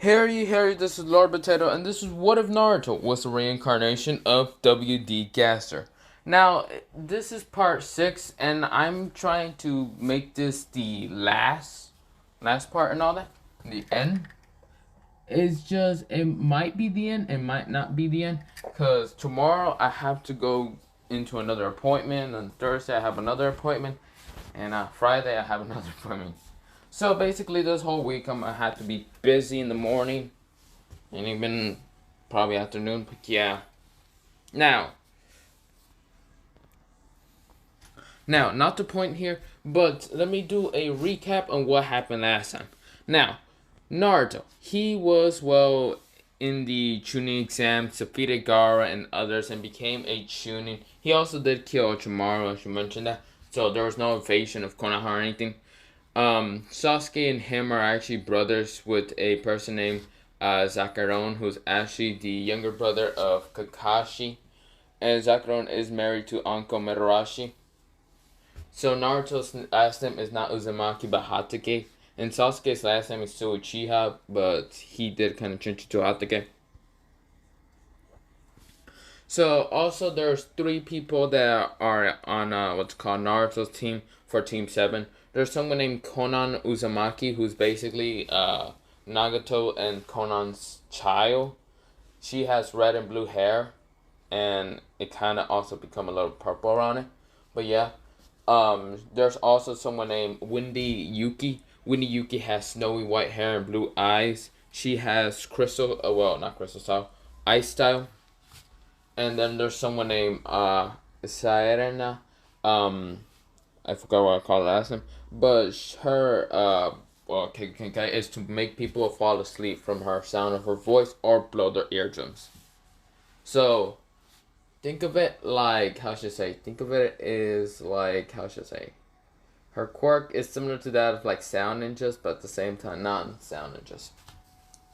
Harry, this is Lord Potato, and this is What If Naruto was the reincarnation of W.D. Gaster. Now, this is part 6, and I'm trying to make this the last part and all that. The end. It's just, it might be the end, it might not be the end, because tomorrow I have to go into another appointment, on Thursday I have another appointment, and Friday I have another appointment. So basically, this whole week I'm gonna have to be busy in the morning and even probably afternoon. But yeah. Now, not the point here, but let me do a recap on what happened last time. Now, Naruto, he was in the tuning exam, defeated Gaara and others, and became a tuning. He also did kill Orochimaru, I should mention that. So there was no invasion of Konoha or anything. Sasuke and him are actually brothers with a person named Zakaron, who's actually the younger brother of Kakashi. And Zakaron is married to Anko Mitarashi. So Naruto's last name is not Uzumaki but Hatake. And Sasuke's last name is still Uchiha, but he did kind of change it to Hatake. So also there's 3 people that are on what's called Naruto's team for Team 7. There's someone named Konan Uzumaki, who's basically Nagato and Konan's child. She has red and blue hair, and it kind of also become a little purple around it. But yeah, there's also someone named Windy Yuki. Windy Yuki has snowy white hair and blue eyes. She has crystal, not crystal style, ice style. And then there's someone named Sairena. I forgot what I call her last name. But her is to make people fall asleep from her sound of her voice or blow their eardrums. So think of it like, how should I say? Think of it is like, how should I say? Her quirk is similar to that of like sound ninjas, but at the same time non-sound ninjas.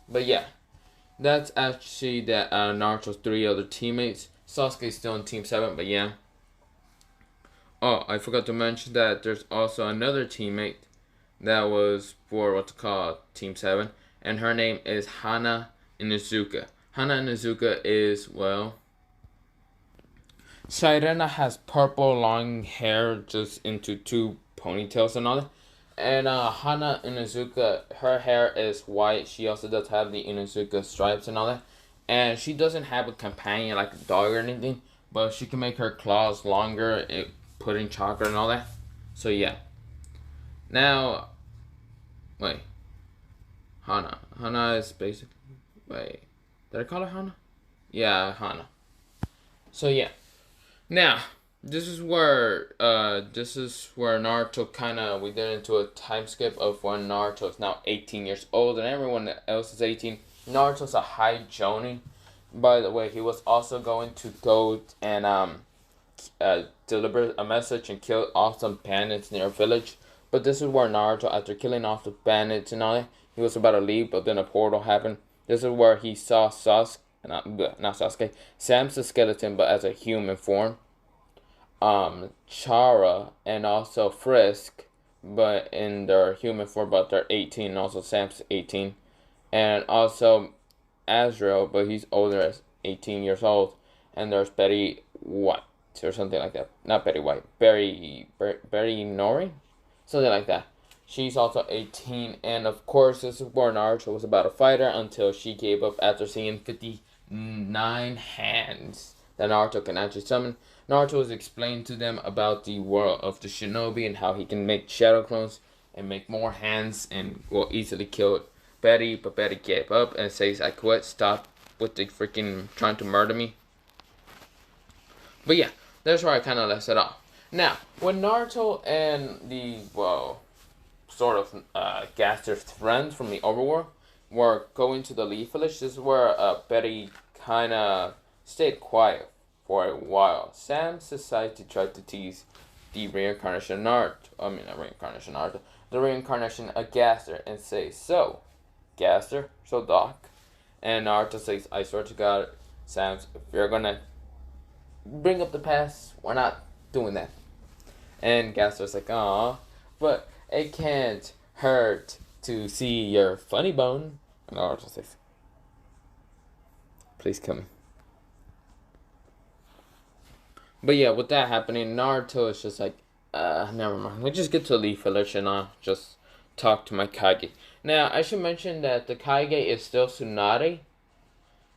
But yeah, that's actually that Naruto's 3 other teammates. Sasuke's still in Team 7, but yeah. Oh, I forgot to mention that there's also another teammate that was for what's called Team 7, and her name is Hana Inuzuka. Hana Inuzuka is, Sairena has purple long hair just into 2 ponytails and all that. And Hana Inuzuka, her hair is white. She also does have the Inuzuka stripes and all that. And she doesn't have a companion like a dog or anything, but she can make her claws longer, putting chocolate and all that. So yeah. Now, wait. Hana. Hana is basically, did I call her Hana? Yeah, Hana. So yeah. Now, this is where Naruto we did into a time skip of when Naruto is now 18 years old and everyone else is 18. Naruto's a high jonin. By the way, he was also going to go and deliver a message and kill off some bandits near a village. But this is where Naruto, after killing off the bandits and all that, he was about to leave, but then a portal happened. This is where he saw not Sasuke, Sam's the skeleton, but as a human form. Chara and also Frisk, but in their human form, but they're 18, and also Sam's 18. And also Azrael, but he's older, as 18 years old. And there's Betty White, or something like that. Not Betty White, Berry Nori? Something like that. She's also 18, and of course, this is where Naruto was about to fight her until she gave up after seeing 59 hands that Naruto can actually summon. Naruto was explaining to them about the world of the shinobi and how he can make shadow clones and make more hands and will easily kill Betty, but Betty gave up and says, I quit, stop with the freaking trying to murder me. But yeah, that's where I kind of left it off. Now, when Naruto and the, Gaster's friends from the overworld were going to the Leaf Village, this is where Betty kind of stayed quiet for a while. Sam decided to try to tease the reincarnation Naruto. The reincarnation of Gaster and say, so, Gaster, so Doc. And Naruto says, I swear to God, Sam, if you're gonna bring up the past, we're not doing that. And Gaster's like, aw, but it can't hurt to see your funny bone. Naruto says, please kill me. But yeah, with that happening, Naruto is just like, never mind. Let's just get to the Leaf Village and I'll just talk to my Kage. Now, I should mention that the Kage is still Tsunade.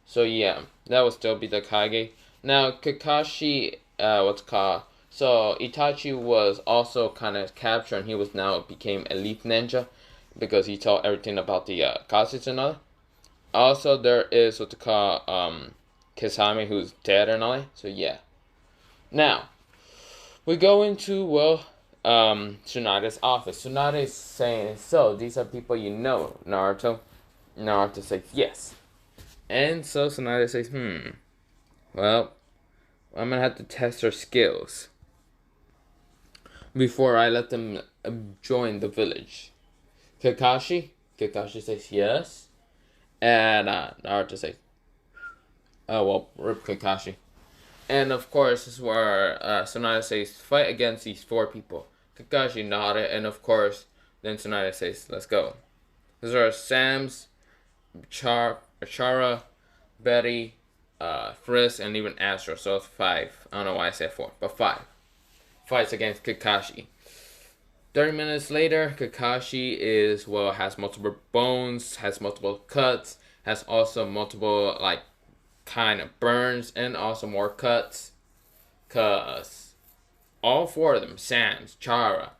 So yeah, that would still be the Kage. Now, Kakashi, what's it called? So, Itachi was also kind of captured and he was now became a Leaf Ninja because he told everything about the Katsuts and all. Also, there is what's it called, Kisame who's dead and all that. So yeah. Now, we go into, well, Tsunade's office. Tsunade is saying, so, these are people you know, Naruto. Naruto says, yes. And so Tsunade says, well, I'm gonna have to test her skills before I let them join the village. Kakashi? Kakashi says, yes. And Naruto says, oh, well, rip Kakashi. And of course, this is where Tsunade says, fight against these 4 people. Kakashi nodded, and of course, then Tsunade says, let's go. These are Sam's, Chara, Betty, Frisk, and even Astro. So it's 5. I don't know why I said 4, but 5. Fights against Kakashi. 30 minutes later, Kakashi has multiple bones, has multiple cuts, has also multiple, kind of burns, and also more cuts. Cause all 4 of them, Sam's, Chara,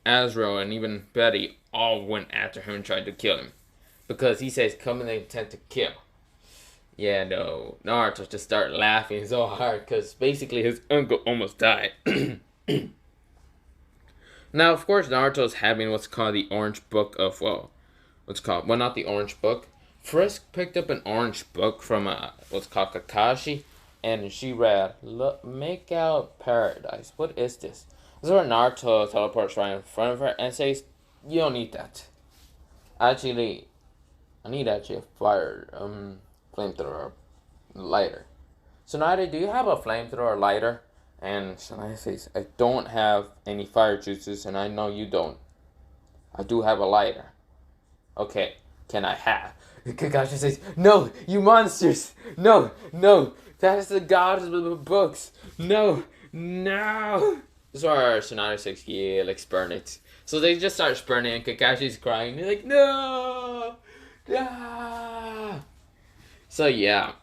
Azrael, and even Betty, all went after him and tried to kill him. Because he says, come and they intend to kill. Yeah, no. Naruto just started laughing so hard because basically his uncle almost died. Now, of course, Naruto is having what's called the Orange Book of, well, not the Orange Book. Frisk picked up an orange book from what's called Kakashi, and she read, "Look, make out paradise. What is this?" This is where Naruto teleports right in front of her and says, "You don't need that. Actually, I need a fire, flamethrower lighter." Tsunade, do you have a flamethrower lighter? And Tsunade says, I don't have any fire juices, and I know you don't. I do have a lighter. Okay, can I have? Kakashi says, no, you monsters! No, that is the gods of the books. No. This is where Tsunade says, yeah, let's burn it. So they just start burning, and Kakashi's crying. They're like, no! So yeah.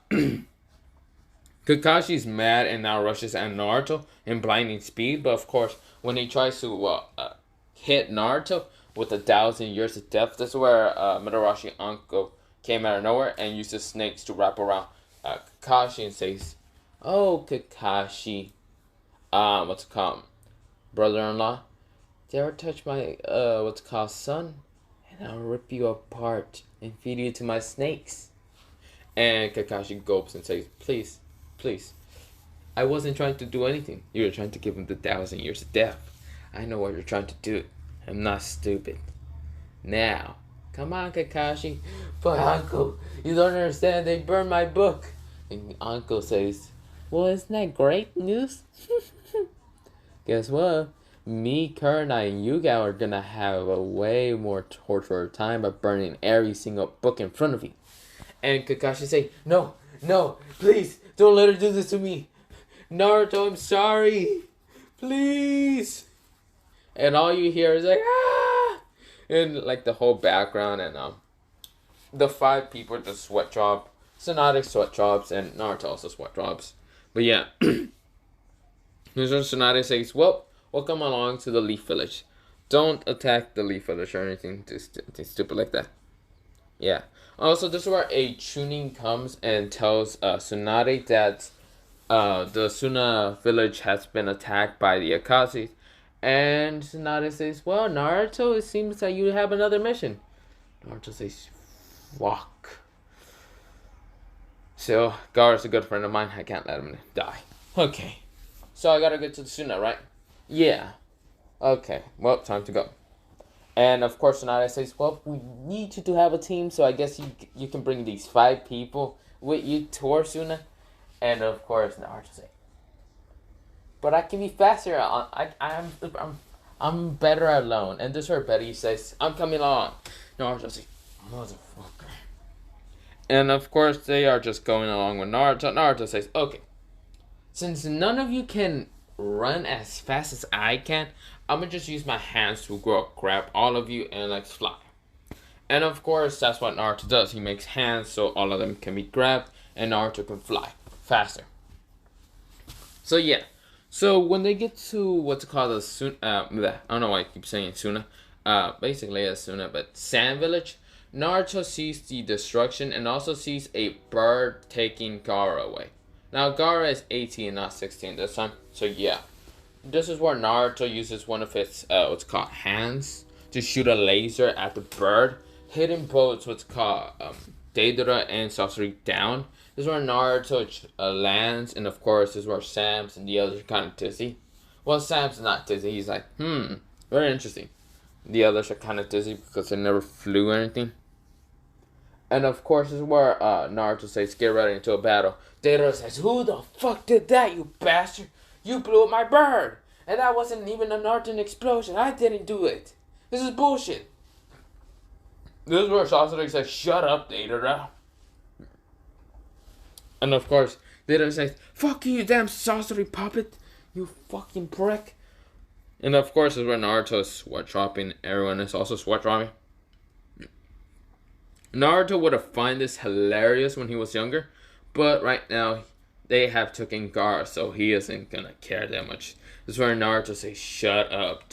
Kakashi's mad and now rushes at Naruto in blinding speed, but of course, when he tries to hit Naruto with 1,000 years of death, that's where Midarashi uncle came out of nowhere and used the snakes to wrap around Kakashi and says, "Oh, Kakashi, what's it called, brother-in-law? Dare touch my son, and I'll rip you apart and feed you to my snakes." And Kakashi gulps and says, Please, I wasn't trying to do anything. You were trying to give him 1,000 years of death. I know what you're trying to do. I'm not stupid. Now, come on, Kakashi." "But uncle, you don't understand. They burned my book." And uncle says, "Well, isn't that great news?" Guess what? Me, Kurna, and Yuga are gonna have a way more torture time by burning every single book in front of you. And Kakashi say, No, please, don't let her do this to me. Naruto, I'm sorry. Please." And all you hear is like, ah! And the whole background and the 5 people with the sweat drop. Tsunade sweat drops and Naruto also sweat drops. But yeah. Here's when Tsunade says, well, welcome along to the Leaf Village. Don't attack the Leaf Village or anything stupid like that. Yeah. Also, this is where a Chunin comes and tells Tsunade that the Suna village has been attacked by the Akatsuki. And Tsunade says, well, Naruto, it seems that you have another mission. Naruto says, fuck. So, Gaara's a good friend of mine. I can't let him die. Okay. So, I gotta get to the Suna, right? Yeah. Okay. Well, time to go. And of course, Tsunade says, well, we need you to have a team, so I guess you can bring these 5 people with you to Suna. And of course, Naruto says, but I can be faster. I'm better alone. And this is where Betty says, I'm coming along. Naruto says, Motherfucker. And of course, they are just going along with Naruto. Naruto says, okay, since none of you can run as fast as I can, I'm gonna just use my hands to grab all of you and like fly. And of course, that's what Naruto does. He makes hands so all of them can be grabbed and Naruto can fly faster. So yeah. So when they get to what's called a I don't know why I keep saying Suna. Basically a Suna, but Sand Village. Naruto sees the destruction and also sees a bird taking Gaara away. Now Gaara is 18, not 16 this time. So yeah. This is where Naruto uses one of his what's called hands to shoot a laser at the bird, hitting both what's called Deidara and Sasori down. This is where Naruto lands, and of course this is where Sam's and the others are kind of dizzy. Well, Sam's not dizzy. He's like, very interesting. The others are kind of dizzy because they never flew or anything. And of course this is where Naruto says, get ready into a battle. Deidara says, who the fuck did that, you bastard? You blew up my bird! And that wasn't even a Naruto explosion. I didn't do it. This is bullshit. This is where Sasori says, shut up, Deidara. And of course, Deidara says, fuck you, damn Sasori puppet. You fucking prick. And of course, this is where Naruto is sweat dropping. Everyone is also sweat dropping. Naruto would have found this hilarious when he was younger. But right now, they have taken Gaara, so he isn't gonna care that much. This is where Naruto says, shut up.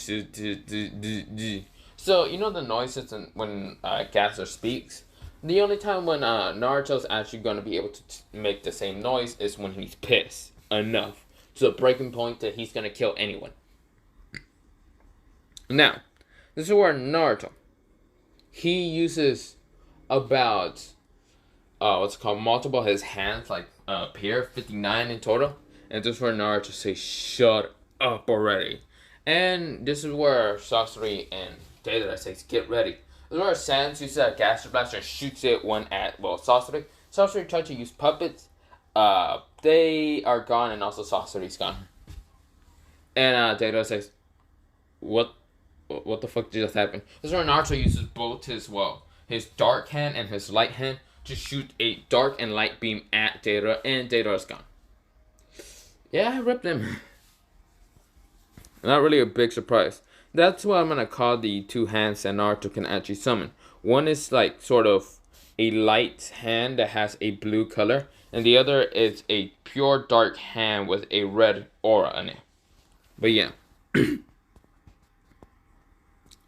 So, you know the noises when Gaster speaks? The only time when Naruto's actually gonna be able to make the same noise is when he's pissed enough to a breaking point that he's gonna kill anyone. Now, this is where Naruto, he uses about what's called multiple his hands, like here 59 in total, and this is where Naruto says shut up already. And this is where Sasori and Deidara says get ready. This is where Sans uses a Gaster blaster and shoots it one at Sasori. Sasori tried to use puppets. They are gone, and also Sasori's gone. And Deidara says, what the fuck just happened? This is where Naruto uses both his dark hand and his light hand to shoot a dark and light beam at Deidara, and Deidara's gone. Yeah, I ripped him. Not really a big surprise. That's what I'm gonna call the two hands that Naruto can actually summon. One is like sort of a light hand that has a blue color, and the other is a pure dark hand with a red aura on it. But yeah.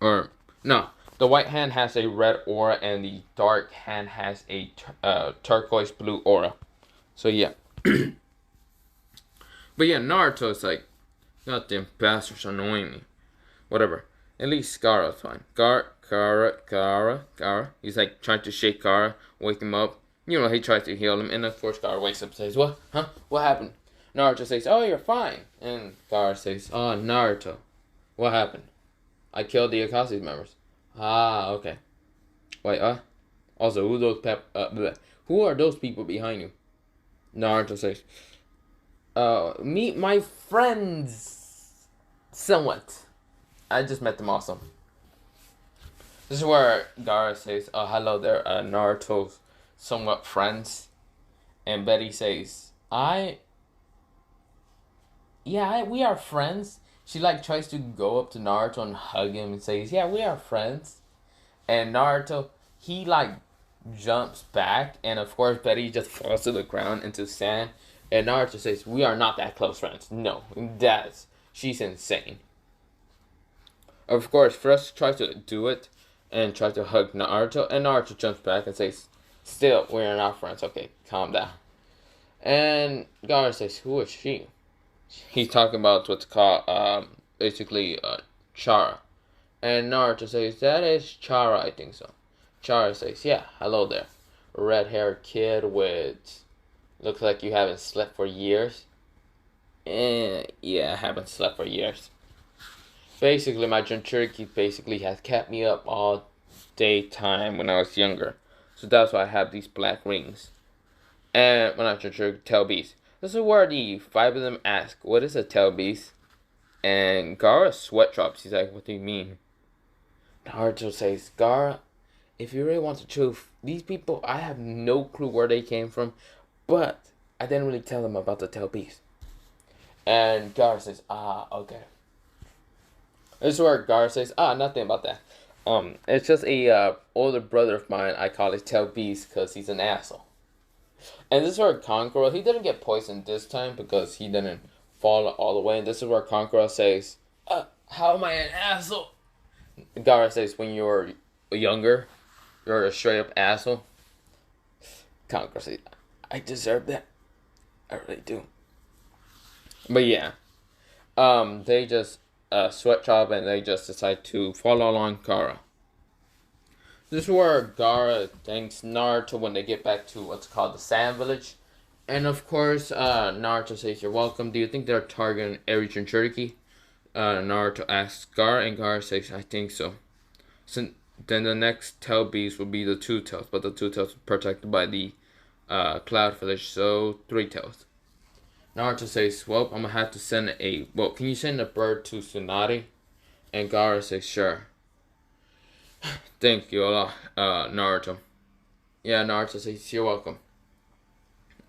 Or, no. The white hand has a red aura, and the dark hand has a turquoise blue aura. So yeah. But yeah, Naruto's like, goddamn bastards annoying me. Whatever. At least Gaara's fine. Gaara. He's like trying to shake Gaara, wake him up. You know, he tries to heal him, and of course Gaara wakes up and says, what? Huh? What happened? Naruto says, oh, you're fine. And Gaara says, oh, Naruto. What happened? I killed the Akashi members. Ah, okay. Wait, also, who are those people behind you? Naruto says, meet my friends. Somewhat. I just met them also. This is where Gaara says, oh, hello there, Naruto's somewhat friends. And Betty says, we are friends. She like tries to go up to Naruto and hug him and says, yeah, we are friends. And Naruto, he like jumps back, and of course Betty just falls to the ground into sand. And Naruto says, we are not that close friends. No, she's insane. Of course, First tries to do it and tries to hug Naruto, and Naruto jumps back and says, still, we are not friends. Okay, calm down. And Gaara says, who is she? He's talking about what's called, basically, Chara. And Naruto says, that is Chara, I think so. Chara says, yeah, hello there. Red-haired kid with, looks like you haven't slept for years. Yeah, I haven't slept for years. Basically, my Jinchuriki basically has kept me up all daytime when I was younger. So that's why I have these black rings. And when I Jinchuriki, tail beast. This is where the 5 of them ask, what is a tail beast? And Gaara sweat drops. He's like, what do you mean? Naruto says, Gaara, if you really want the truth, these people, I have no clue where they came from, but I didn't really tell them about the tail piece. And Gar says, okay. This is where Gar says, nothing about that. It's just a older brother of mine. I call it Tail Beast because he's an asshole. And this is where Conqueror, he didn't get poisoned this time because he didn't fall all the way. And this is where Conqueror says, how am I an asshole? Gara says, when you're younger, you're a straight up asshole. Conqueror says, I deserve that. I really do. But yeah, they just switch up and they just decide to follow along Gara. This is where Gara thanks Naruto when they get back to what's called the Sand Village. And of course, Naruto says, you're welcome. Do you think they're targeting every Jinchuriki? Naruto asks Gara, and Gara says, I think so. So, then the next tail beast will be the two tails, but the two tails are protected by the Cloud Village, so 3 tails. Naruto says, well, I'm gonna have to send can you send a bird to Tsunade? And Gara says, sure. Thank you a lot, Naruto. Yeah, Naruto says, you're welcome.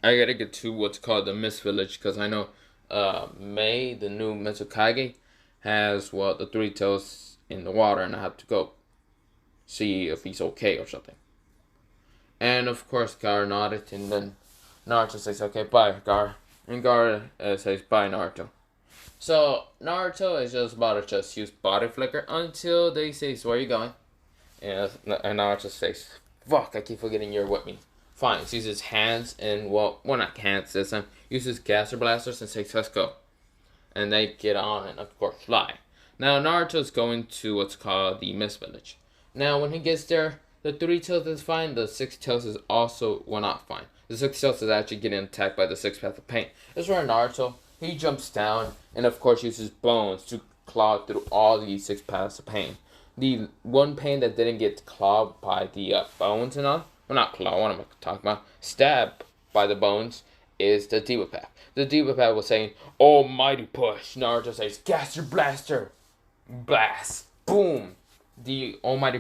I gotta get to what's called the Mist Village, because I know Mei, the new Mitsukage, has, the 3 tails in the water, and I have to go see if he's okay or something. And of course, Gara nodded, and then Naruto says, okay, bye, Gara. And Gara says, bye, Naruto. So, Naruto is just about to just use body flicker until they say, so where are you going? And Naruto says, fuck, I keep forgetting you're with me. Fine, he uses hands and, not hands this time, uses Gaster blasters and says, let's go. And they get on and, of course, fly. Now, Naruto's going to what's called the Mist Village. Now, when he gets there, the 3 tails is fine, the 6 tails is also, not fine. The 6 tails is actually getting attacked by the 6 path of pain. This is where Naruto, he jumps down and, of course, uses bones to claw through all these 6 paths of pain. The one pain that didn't get clawed by the bones and all, not claw, what am I talking about? Stabbed by the bones is the Diva Path. The Diva Path was saying, almighty push. Naruto says, Gaster Blaster. Blast. Boom. The almighty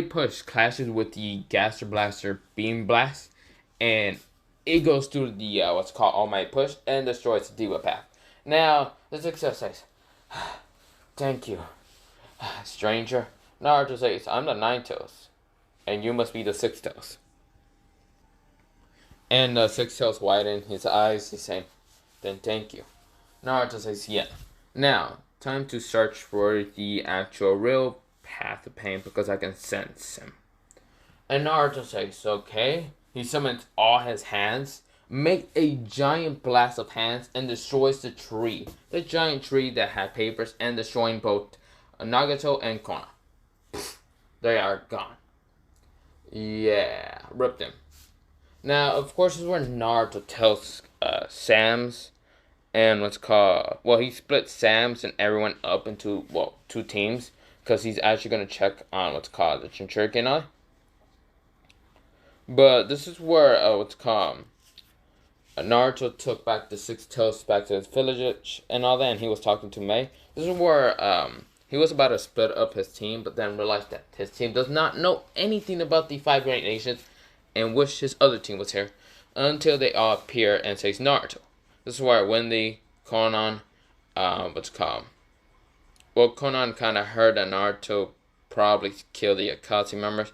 push clashes with the Gaster Blaster Beam Blast. And it goes through the, what's called almighty push and destroys the Diva Path. Now, the success says, thank you, stranger. Naruto says, I'm the 9 tails. And you must be the 6 tails. And the 6 tails widen his eyes. He's saying, then thank you. Naruto says, yeah. Now, time to search for the actual real path of pain because I can sense him. And Naruto says, okay. He summons all his hands, make a giant blast of hands, and destroys the tree. The giant tree that had papers, and destroying both Nagato and Kona. They are gone. Yeah, ripped him. Now, of course, this is where Naruto tells Sam's and he split Sam's and everyone up into, 2 teams because he's actually going to check on the Jinchuriki Eye. But this is where, Naruto took back the 6 tails back to his village and all that, and he was talking to Mei. This is where, he was about to split up his team, but then realized that his team does not know anything about the 5 great nations and wish his other team was here until they all appear and says Naruto. This is where Wendy, Conan, Conan kind of heard that Naruto probably killed the Akatsuki members,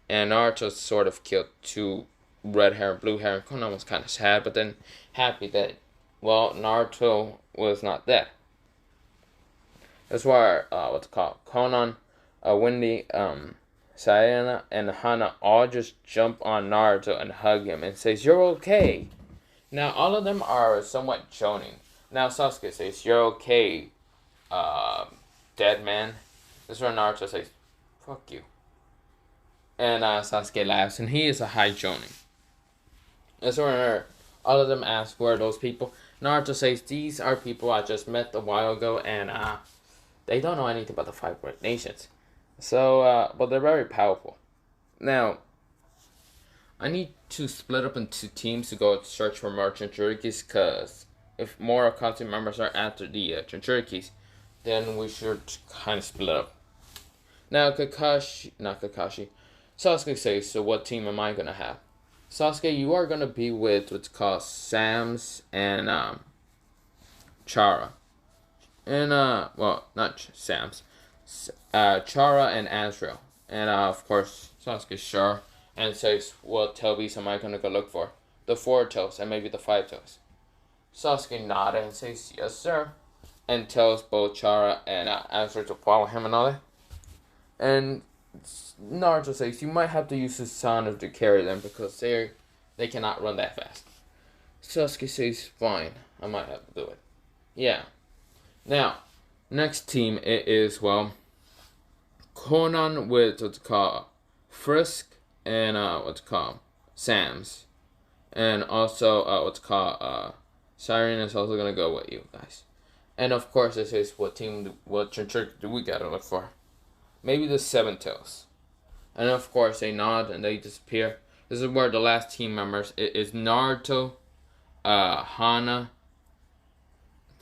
and Naruto sort of killed 2 red hair and blue hair, and Conan was kind of sad, but then happy that, Naruto was not dead. That's why, Conan, Wendy, Sayana, and Hana all just jump on Naruto and hug him and says, you're okay. Now, all of them are somewhat joning. Now, Sasuke says, you're okay, dead man. This is where Naruto says, fuck you. And Sasuke laughs, and he is a high joning. That's where all of them ask, where are those people? Naruto says, these are people I just met a while ago, and they don't know anything about the 5 great nations. So, but they're very powerful. Now, I need to split up into teams to go search for more Jinchurikis, because if more Akatsuki members are after the Jinchurikis, then we should kind of split up. Now not Kakashi, Sasuke says, so what team am I gonna have? Sasuke, you are gonna be with what's called Sam's and Chara. And well, not Sam's. Chara and Azrael. And of course, Sasuke sure and says, what tailbeast am I gonna go look for? The 4 tails and maybe the 5 tails. Sasuke nodded and says, yes sir. And tells both Chara and Azrael to follow him and all that. And Naruto says, you might have to use his Sonic to carry them because they cannot run that fast. Sasuke says, fine, I might have to do it. Yeah. Now, next team it is, well, Conan with what's called Frisk and what's called Sam's. And also what's called Siren is also gonna go with you guys. And of course this is what trick do we gotta look for? Maybe the 7 tails. And of course they nod and they disappear. This is where the last team members is Naruto, Hana.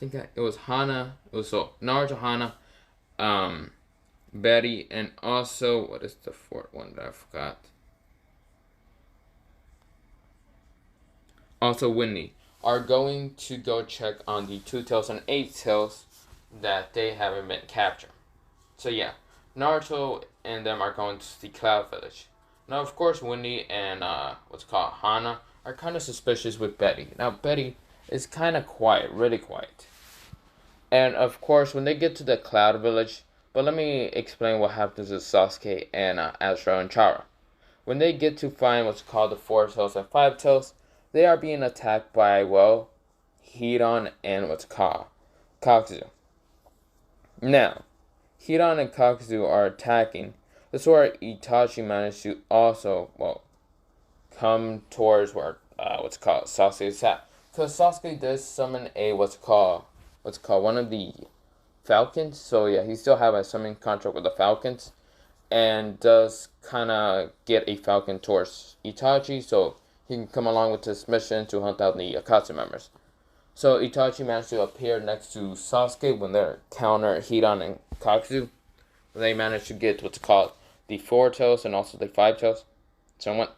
It was Hana. It was Naruto, Hana, Betty, and also what is the 4th one that I forgot? Also Winnie are going to go check on the 2 tails and 8 tails that they haven't been captured. So yeah, Naruto and them are going to the Cloud Village. Now of course Winnie and what's called Hana are kind of suspicious with Betty. Now Betty is kind of quiet, really quiet. And of course, when they get to the Cloud Village, but let me explain what happens with Sasuke and Azrael and Chara. When they get to find what's called the 4 tails and 5 tails, they are being attacked by, well, Hidan and what's called Kakuzu. Now, Hidan and Kakuzu are attacking. This is where Itachi managed to also, well, come towards where what's called Sasuke is at. Because Sasuke does summon a what's called one of the Falcons. So yeah, he still have a summoning contract with the Falcons, and does kind of get a Falcon towards Itachi, so he can come along with this mission to hunt out the Akatsu members. So Itachi managed to appear next to Sasuke when they're counter Hidan and Kakuzu. They managed to get what's called the 4 tails and also the 5 tails. Somewhat.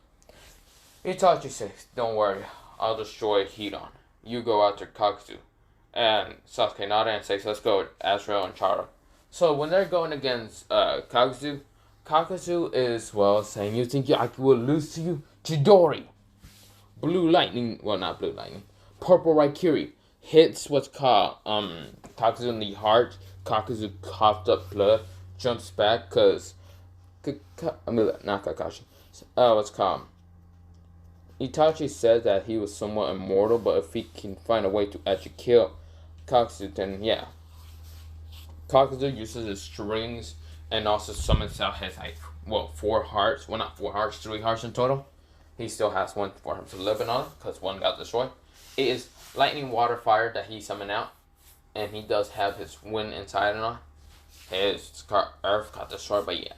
Itachi says, don't worry, I'll destroy Hidan. You go after Kakuzu. And Sasuke nodded and says, let's go with Azrael and Chara. So when they're going against Kakuzu, Kakuzu is, well, saying, you think I will lose to you? Chidori! Blue lightning, well, not blue lightning, purple Raikiri hits what's called Kakuzu in the heart. Kakuzu coughed up blood, jumps back because not Kakashi. What's called Itachi said that he was somewhat immortal, but if he can find a way to actually kill Kakuzu, then yeah. Kakuzu uses his strings and also summons out his 4 hearts. Well, not 4 hearts, 3 hearts in total. He still has 1 for him to live in on because 1 got destroyed. It is lightning, water, fire that he summoned out, and he does have his wind inside and on. His earth got destroyed, but yeah.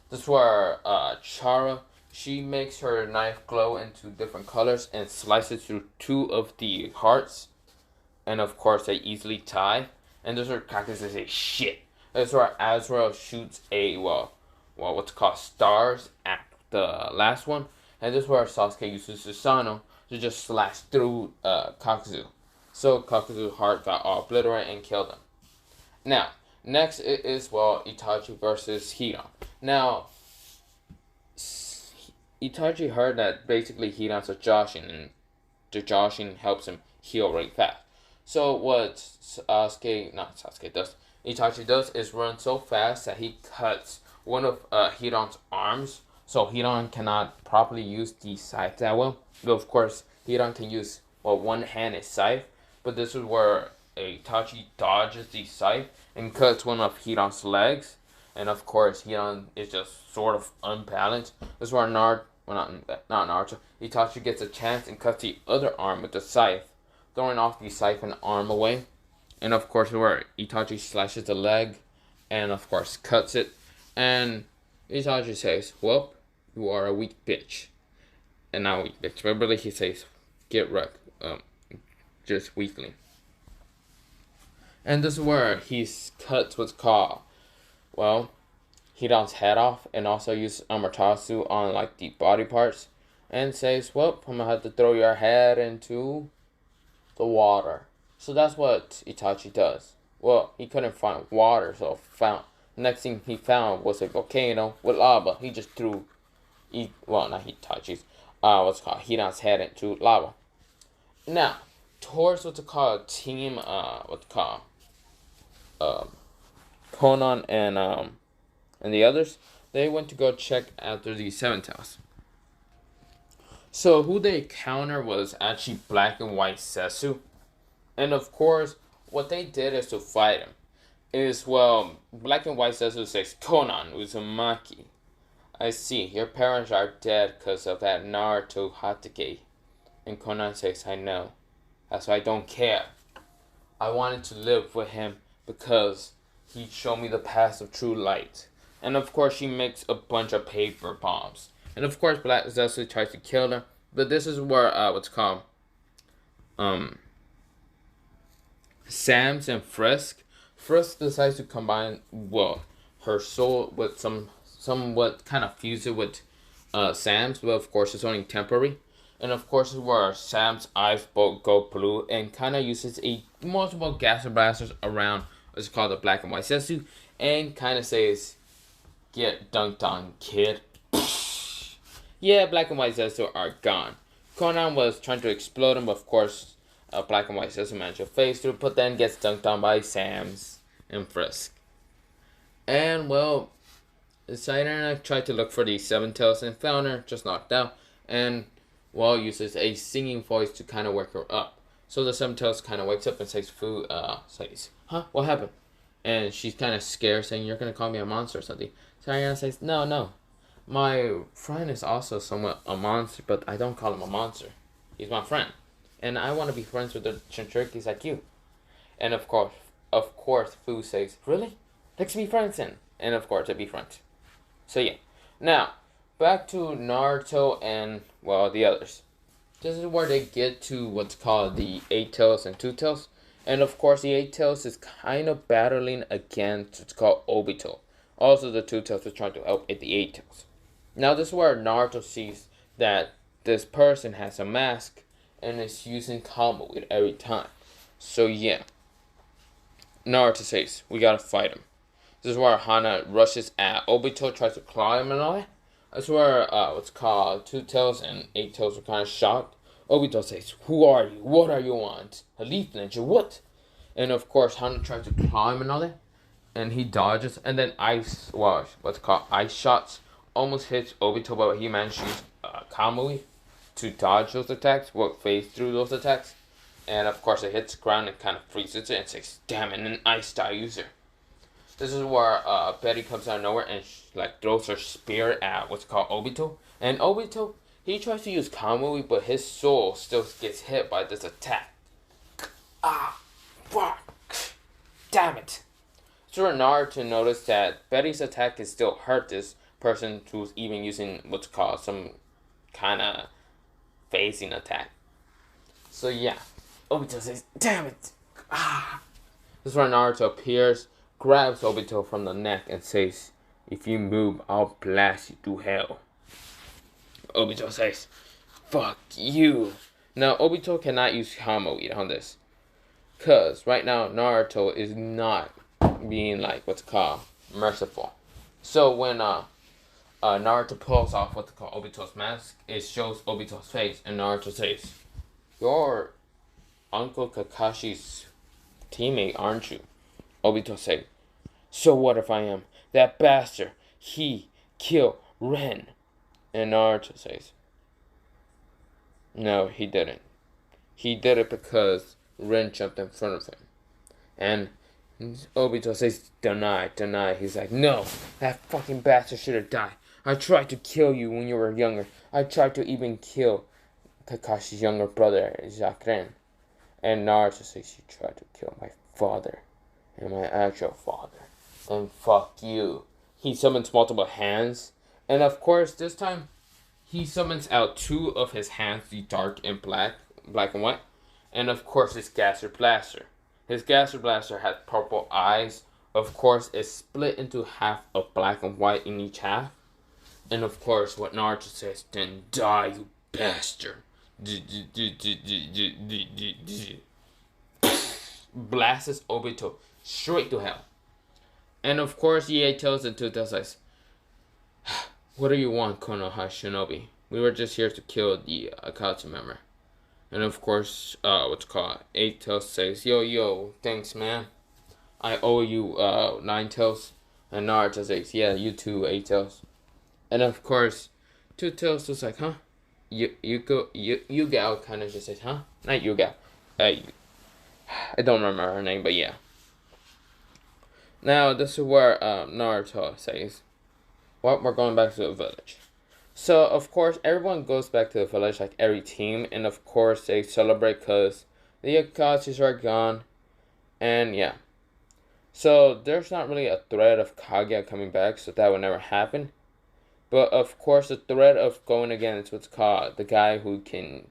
This is where Chara, she makes her knife glow into different colors and slices through 2 of the hearts. And of course, they easily tie. And this is where Kakuzu says, shit. This is where Azrael shoots a, what's called stars at the last one. And this is where Sasuke uses Susanoo to just slash through Kakuzu. So Kakuzu's heart got all obliterated and killed him. Now, next it is, Itachi versus Hidan. Now, Itachi heard that basically Hidan's a Joshin, and the Joshin helps him heal really fast. So what Itachi does is run so fast that he cuts one of Hidan's arms, so Hidan cannot properly use the scythe that well. But of course, Hidan can use, one hand is scythe, but this is where Itachi dodges the scythe and cuts one of Hidan's legs. And of course, Hidan is just sort of unbalanced. This is where not Naruto, Itachi gets a chance and cuts the other arm with the scythe, throwing off the scythe and arm away. And of course, where Itachi slashes the leg and of course cuts it. And Itachi says, well, you are a weak bitch. And not weak bitch, but really he says, get wrecked. Just weakling. And this is where he cuts what's called, Hidan's head off and also uses Amaterasu on like the body parts and says, well, I'm gonna have to throw your head into the water. So that's what Itachi does. Well, he couldn't find water, so found next thing he found was a volcano with lava. He just threw, not Itachi's, what's it called, Hidan's head into lava. Now, towards what's it called, team, what's it called, Conan and the others, they went to go check after the Seven Tails. So who they counter was actually Black and White Setsu. And of course, what they did is to fight him. Is, well, Black and White Setsu says, Conan Uzumaki, I see, your parents are dead because of that Naruto Hatake. And Conan says, I know. That's why I don't care. I wanted to live with him because he showed me the path of true light. And of course, she makes a bunch of paper bombs. And of course, Black Zetsu tries to kill her. But this is where, what's called, Sam's and Frisk. Frisk decides to combine, well, her soul with somewhat kind of fuse it with Sam's. But of course, it's only temporary. And of course, is where Sam's eyes both go blue and kind of uses a multiple Gaster blasters around what's called the Black and White Setsu. And kind of says, get dunked on, kid. Yeah, Black and White Zetsu are gone. Conan was trying to explode him, but of course, Black and White Zetsu managed to phase through, but then gets dunked on by Sam's and Frisk. And, well, Sidena tried to look for the Seven Tails and found her, just knocked out, and, well, uses a singing voice to kind of wake her up. So the Seven Tails kind of wakes up and says, says, huh, what happened? And she's kind of scared, saying, you're going to call me a monster or something. Sidena says, no. My friend is also somewhat a monster, but I don't call him a monster. He's my friend. And I want to be friends with the Chinchurikis like you. And of course, Fu says, really? Let's be friends then. And of course, they be friends. So yeah. Now, back to Naruto and, well, the others. This is where they get to what's called the Eight Tails and Two Tails. And of course, the Eight Tails is kind of battling against what's called Obito. Also, the Two Tails are trying to help the Eight Tails. Now, this is where Naruto sees that this person has a mask and is using combo with every time. So, yeah. Naruto says, we gotta fight him. This is where Hana rushes at Obito, tries to claw him and all that. That's where, what's called Two Tails and Eight Tails are kind of shocked. Obito says, who are you? What are you want? A leaf ninja, what? And of course, Hana tries to claw him and all that. And he dodges, and then ice shots almost hits Obito, but he managed to use Kamui to dodge those attacks, work phase through those attacks. And of course it hits the ground and kind of freezes it and says, damn it, an ice style user. This is where Betty comes out of nowhere and throws her spear at what's called Obito. And Obito, he tries to use Kamui, but his soul still gets hit by this attack. Ah, fuck, damn it. So Naruto noticed that Betty's attack can still hurt this person who's even using what's called some kind of phasing attack. So yeah, Obito says, damn it, ah. This is where Naruto appears, grabs Obito from the neck and says, if you move, I'll blast you to hell. Obito says, fuck you. Now, Obito cannot use Kamui on this, because right now, Naruto is not being merciful. So when Naruto pulls off what's called Obito's mask, it shows Obito's face, and Naruto says, you're Uncle Kakashi's teammate, aren't you? Obito says, so what if I am? That bastard, he killed Ren. And Naruto says, no, he didn't. He did it because Ren jumped in front of him. And Obito says, deny. He's like, no, that fucking bastard should have died. I tried to kill you when you were younger. I tried to even kill Kakashi's younger brother, Zakren. And Naruto says, you tried to kill my father. And my actual father. And fuck you. He summons multiple hands. And of course, this time, he summons out two of his hands, the dark and black and white. And of course, his Gaster Blaster. His Gaster Blaster has purple eyes Of course, it's split into half of black and white in each half. And of course, what Naruto says, then die, you bastard. Blasts Obito straight to hell. And of course, EA tells the two says, what do you want, Konoha Shinobi? We were just here to kill the Akatsu member. And of course, what's called, Eight Tails says, yo, thanks, man. I owe you, Nine Tails. And Naruto says, yeah, you too, Eight Tails. And of course, Two Tails was like, huh? Yugao kind of just says, huh? Not Yugao. I don't remember her name, but yeah. Now, this is where Naruto says, well, we're going back to the village. So, of course, everyone goes back to the village, like every team. And, of course, they celebrate because the Akatsus are gone. And, yeah. So, there's not really a threat of Kaguya coming back, so that would never happen. But, of course, the threat of going against what's called the guy who can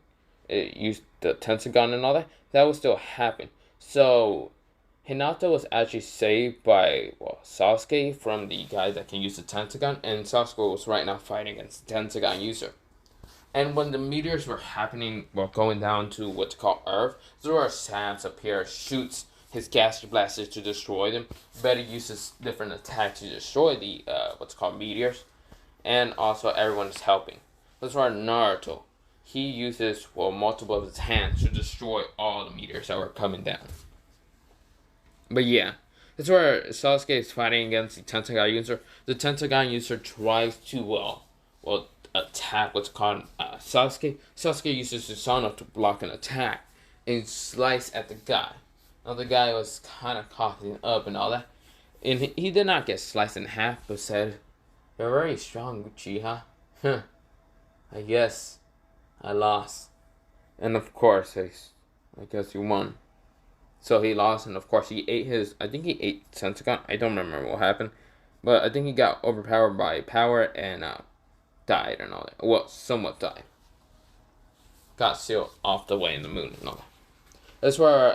use the Tensagon and all that, that will still happen. So, Hinata was actually saved by, Sasuke from the guy that can use the Tensagon, and Sasuke was right now fighting against the Tensagon user. And when the meteors were happening, going down to what's called Earth, Zoro Sans appears, shoots his Gaster blasters to destroy them. Betty uses different attacks to destroy the, what's called meteors. And also everyone is helping. That's why Naruto, he uses multiple of his hands to destroy all the meteors that were coming down. But yeah, that's where Sasuke is fighting against the Tensagon user. The Tensagon user tries to attack what's called Sasuke. Sasuke uses his Susanoo to block an attack and slice at the guy. Now the guy was kind of coughing up and all that, and he did not get sliced in half, but said, "You're very strong, Uchiha." Huh. I guess I lost. And of course, I guess you won. So he lost, and of course he ate I think he ate Tensagon. I don't remember what happened. But I think he got overpowered by power and died and all that. Well, somewhat died. Got sealed off the way in the moon and all that. That's where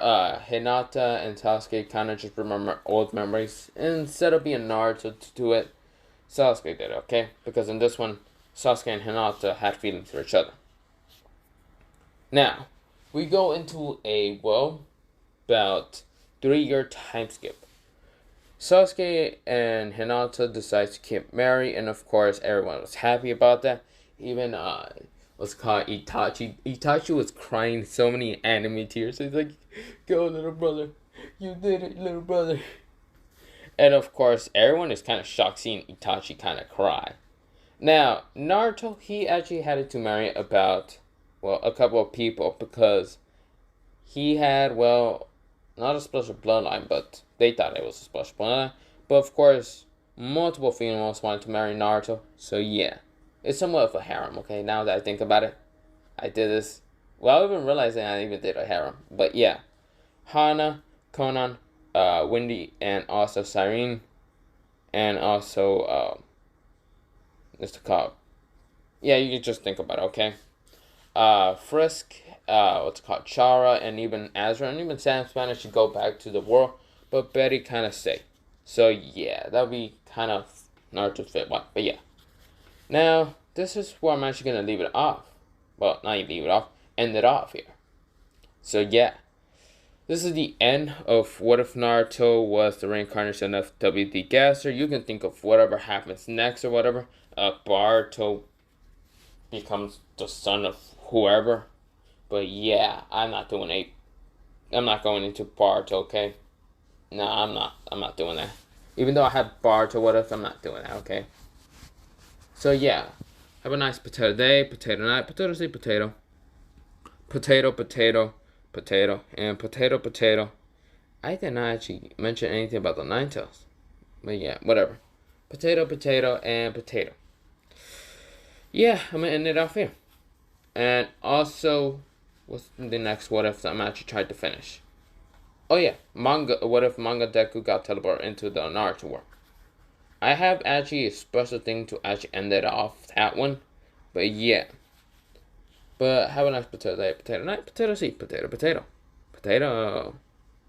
Hinata and Sasuke kind of just remember old memories. Instead of being Naruto to do it, Sasuke did, okay? Because in this one, Sasuke and Hinata had feelings for each other. Now, we go into a, about 3-year time skip. Sasuke and Hinata decide to get married, and of course, everyone was happy about that. Even, what's called Itachi. Itachi was crying so many anime tears. He's like, go, little brother. You did it, little brother. And of course, everyone is kind of shocked seeing Itachi kind of cry. Now, Naruto, he actually had to marry about, a couple of people because he had, not a special bloodline, but they thought it was a special bloodline. But of course, multiple females wanted to marry Naruto, so yeah. It's somewhat of a harem, okay? Now that I think about it, I did this. I even realizing I even did a harem, but yeah. Hana, Conan, Wendy, and also Cyrene, and also Mr. Cobb. Yeah, you can just think about it, okay? Frisk, Chara, and even Azra, and even Sam managed to go back to the world, but Betty kind of stayed. So yeah, that would be kind of Naruto's fit one, but yeah. Now, this is where I'm actually going to leave it off. Well, not even leave it off, end it off here. So yeah, this is the end of what if Naruto was the reincarnation of WD Gaster. You can think of whatever happens next or whatever. Boruto becomes the son of whoever. But yeah, I'm not going into Boruto, okay? No, I'm not doing that. Even though I have Boruto, what if, I'm not doing that, okay? So yeah, have a nice potato day, potato night, potato seed, potato. Potato, potato, potato, and potato, potato. I did not actually mention anything about the Nine Tails. But yeah, whatever. Potato, potato, and potato. Yeah, I'm going to end it off here. And also, what's the next what if I'm actually trying to finish? Oh yeah, manga. What if Manga Deku got teleported into the Naruto world? I have actually a special thing to actually end it off, that one. But yeah. But have a nice potato day, potato night, potato seed, potato, potato. Potato.